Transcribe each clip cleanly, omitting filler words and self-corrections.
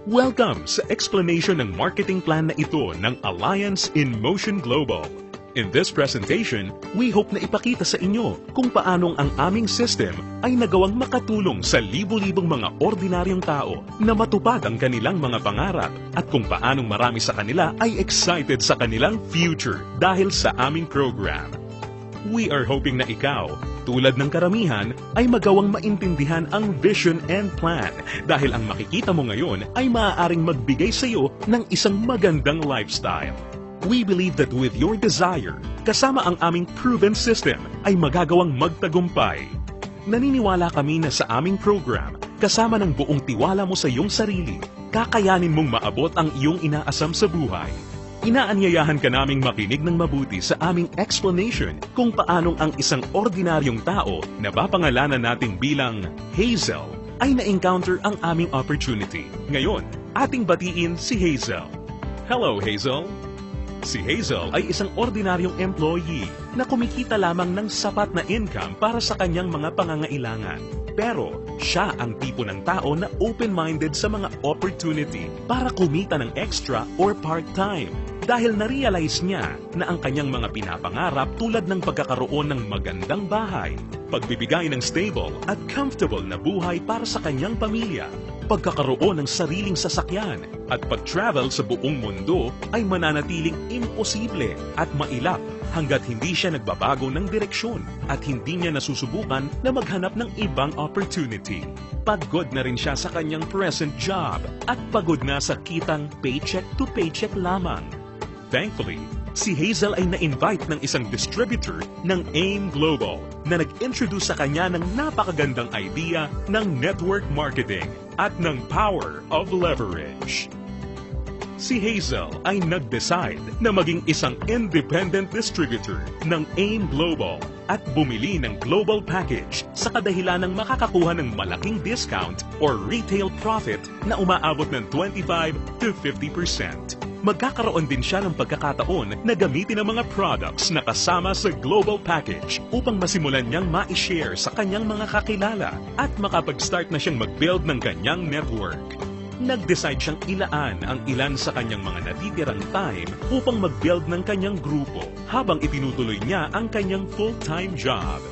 Welcome sa explanation ng marketing plan na ito ng Alliance in Motion Global. In this presentation, we hope na ipakita sa inyo kung paanong ang aming system ay nagawang makatulong sa libu-libong mga ordinaryong tao na matupad ang kanilang mga pangarap at kung paanong marami sa kanila ay excited sa kanilang future dahil sa aming program. We are hoping na ikaw, tulad ng karamihan, ay magawang maintindihan ang vision and plan dahil ang makikita mo ngayon ay maaaring magbigay sa iyo ng isang magandang lifestyle. We believe that with your desire, kasama ang aming proven system, ay magagawang magtagumpay. Naniniwala kami na sa aming program, kasama ng buong tiwala mo sa iyong sarili, kakayanin mong maabot ang iyong inaasam sa buhay. Inaanyayahan ka naming makinig ng mabuti sa aming explanation kung paanong ang isang ordinaryong tao na papangalanan nating bilang Hazel ay na-encounter ang aming opportunity. Ngayon, ating batiin si Hazel. Hello, Hazel! Si Hazel ay isang ordinaryong employee na kumikita lamang ng sapat na income para sa kanyang mga pangangailangan. Pero siya ang tipo ng tao na open-minded sa mga opportunity para kumita ng extra or part-time dahil na-realize niya na ang kanyang mga pinapangarap tulad ng pagkakaroon ng magandang bahay, pagbibigay ng stable at comfortable na buhay para sa kanyang pamilya, pagkakaroon ng sariling sasakyan at pag-travel sa buong mundo ay mananatiling imposible at mailap hanggat hindi siya nagbabago ng direksyon at hindi niya nasusubukan na maghanap ng ibang opportunity. Pagod na rin siya sa kanyang present job at pagod na sa kitang paycheck to paycheck lamang. Thankfully, si Hazel ay na-invite ng isang distributor ng AIM Global na nag-introduce sa kanya ng napakagandang idea ng network marketing at ng power of leverage. Si Hazel ay nag-decide na maging isang independent distributor ng AIM Global at bumili ng global package sa kadahilan ng makakakuha ng malaking discount or retail profit na umaabot ng 25 to 50%. Magkakaroon din siya ng pagkakataon na gamitin ang mga products na kasama sa global package upang masimulan niyang ma-share sa kanyang mga kakilala at makapag-start na siyang mag-build ng kanyang network. Nag-decide siyang ilaan ang ilan sa kanyang mga natitirang time upang mag-build ng kanyang grupo habang itinutuloy niya ang kanyang full-time job.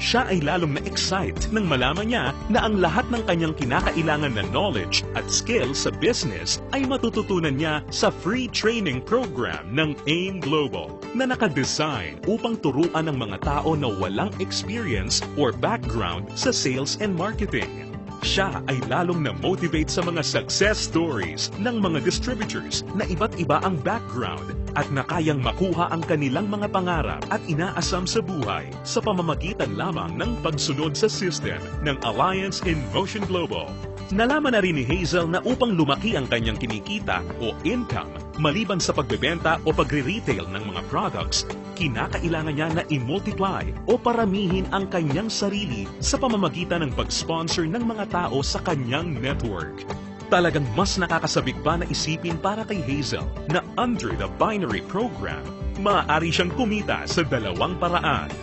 Siya ay lalong na-excite nang malaman niya na ang lahat ng kanyang kinakailangan na knowledge at skills sa business ay matututunan niya sa free training program ng AIM Global na nakadesign upang turuan ng mga tao na walang experience or background sa sales and marketing. Siya ay lalong na-motivate sa mga success stories ng mga distributors na iba't iba ang background at na kayang makuha ang kanilang mga pangarap at inaasam sa buhay sa pamamagitan lamang ng pagsunod sa system ng Alliance in Motion Global. Nalaman na rin ni Hazel na upang lumaki ang kanyang kinikita o income maliban sa pagbebenta o pagre-retail ng mga products, kinakailangan niya na i-multiply o paramihin ang kanyang sarili sa pamamagitan ng pag-sponsor ng mga tao sa kanyang network. Talagang mas nakakasabik pa na isipin para kay Hazel na under the binary program, maaari siyang kumita sa dalawang paraan.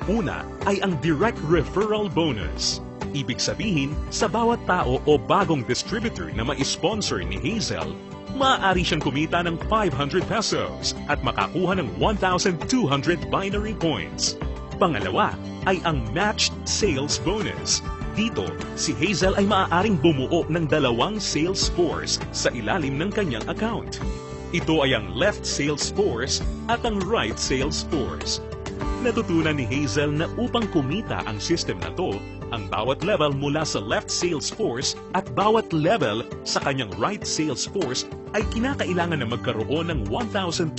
Una ay ang direct referral bonus. Ibig sabihin, sa bawat tao o bagong distributor na ma-sponsor ni Hazel, maaari siyang kumita ng 500 pesos at makakuha ng 1,200 binary points. Pangalawa ay ang matched sales bonus. Dito, si Hazel ay maaaring bumuo ng dalawang sales force sa ilalim ng kanyang account. Ito ay ang left sales force at ang right sales force. Natutunan ni Hazel na upang kumita ang system na to, ang bawat level mula sa left sales force at bawat level sa kanyang right sales force ay kinakailangan na magkaroon ng 1,200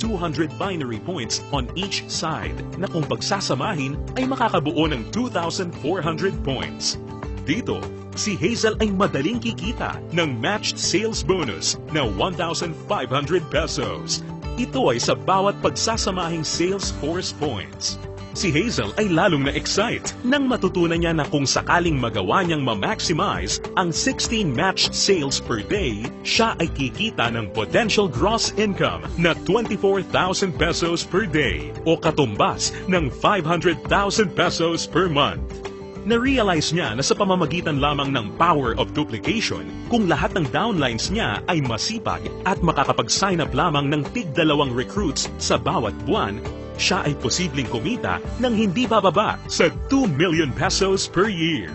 binary points on each side na kung pagsasamahin ay makakabuo ng 2,400 points. Dito, si Hazel ay madaling kikita ng matched sales bonus na 1,500 pesos. Ito ay sa bawat pagsasamahing sales force points. Si Hazel ay lalong na-excite nang matutunan niya na kung sakaling magawa niyang ma-maximize ang 16 matched sales per day, siya ay kikita ng potential gross income na 24,000 pesos per day o katumbas ng 500,000 pesos per month. Na-realize niya na sa pamamagitan lamang ng power of duplication, kung lahat ng downlines niya ay masipag at makakapag-sign up lamang ng tig-2 recruits sa bawat buwan, siya ay posibleng kumita ng hindi bababa sa 2 million pesos per year.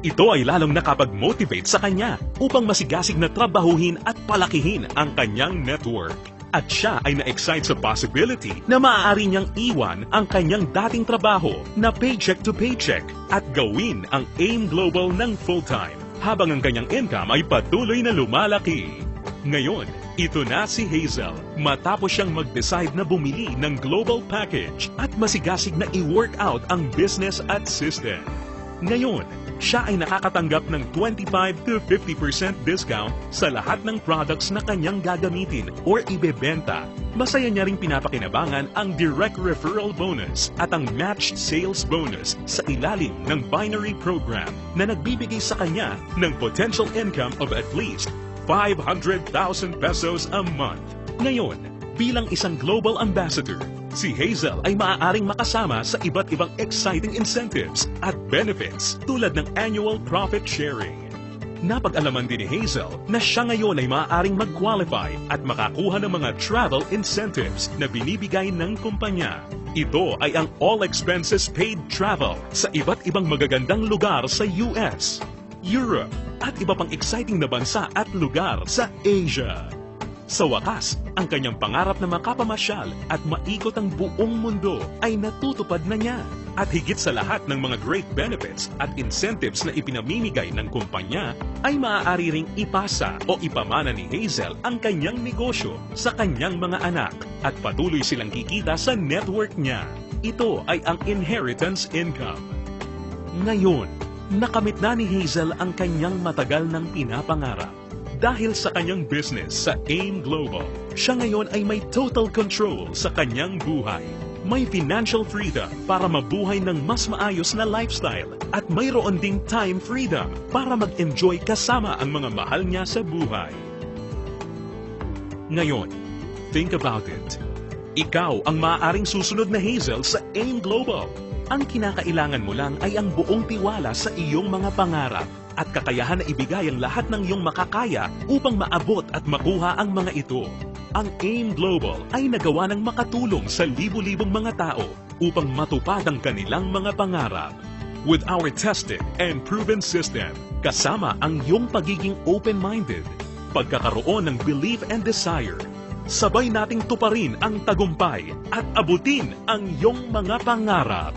Ito ay lalong nakapag-motivate sa kanya upang masigasig na trabahuhin at palakihin ang kanyang network. At siya ay na-excite sa possibility na maaari niyang iwan ang kanyang dating trabaho na paycheck to paycheck at gawin ang AIM Global ng full-time habang ang kanyang income ay patuloy na lumalaki. Ngayon, ito na si Hazel matapos siyang mag-decide na bumili ng global package at masigasig na i-work out ang business at system. Ngayon, siya ay nakakatanggap ng 25 to 50% discount sa lahat ng products na kanyang gagamitin or ibebenta. Masaya niya ring pinapakinabangan ang direct referral bonus at ang matched sales bonus sa ilalim ng binary program na nagbibigay sa kanya ng potential income of at least 500,000 pesos a month. Ngayon, bilang isang global ambassador, si Hazel ay maaaring makasama sa iba't ibang exciting incentives at benefits tulad ng annual profit sharing. Napag-alaman din ni Hazel na siya ngayon ay maaaring mag-qualify at makakuha ng mga travel incentives na binibigay ng kumpanya. Ito ay ang all expenses paid travel sa iba't ibang magagandang lugar sa US, Europe, at iba pang exciting na bansa at lugar sa Asia. Sa wakas, ang kanyang pangarap na makapamasyal at maikot ang buong mundo ay natutupad na niya. At higit sa lahat ng mga great benefits at incentives na ipinamimigay ng kumpanya, ay maaari ring ipasa o ipamana ni Hazel ang kanyang negosyo sa kanyang mga anak at patuloy silang kikita sa network niya. Ito ay ang inheritance income. Ngayon, nakamit na ni Hazel ang kanyang matagal ng pinapangarap. Dahil sa kanyang business sa AIM Global, siya ngayon ay may total control sa kanyang buhay. May financial freedom para mabuhay ng mas maayos na lifestyle at mayroon ding time freedom para mag-enjoy kasama ang mga mahal niya sa buhay. Ngayon, think about it. Ikaw ang maaaring susunod na Hazel sa AIM Global. Ang kinakailangan mo lang ay ang buong tiwala sa iyong mga pangarap at kakayahan na ibigay ang lahat ng iyong makakaya upang maabot at makuha ang mga ito. Ang AIM Global ay nagawa ng makatulong sa libu-libong mga tao upang matupad ang kanilang mga pangarap. With our tested and proven system, kasama ang iyong pagiging open-minded, pagkakaroon ng belief and desire, sabay nating tuparin ang tagumpay at abutin ang iyong mga pangarap.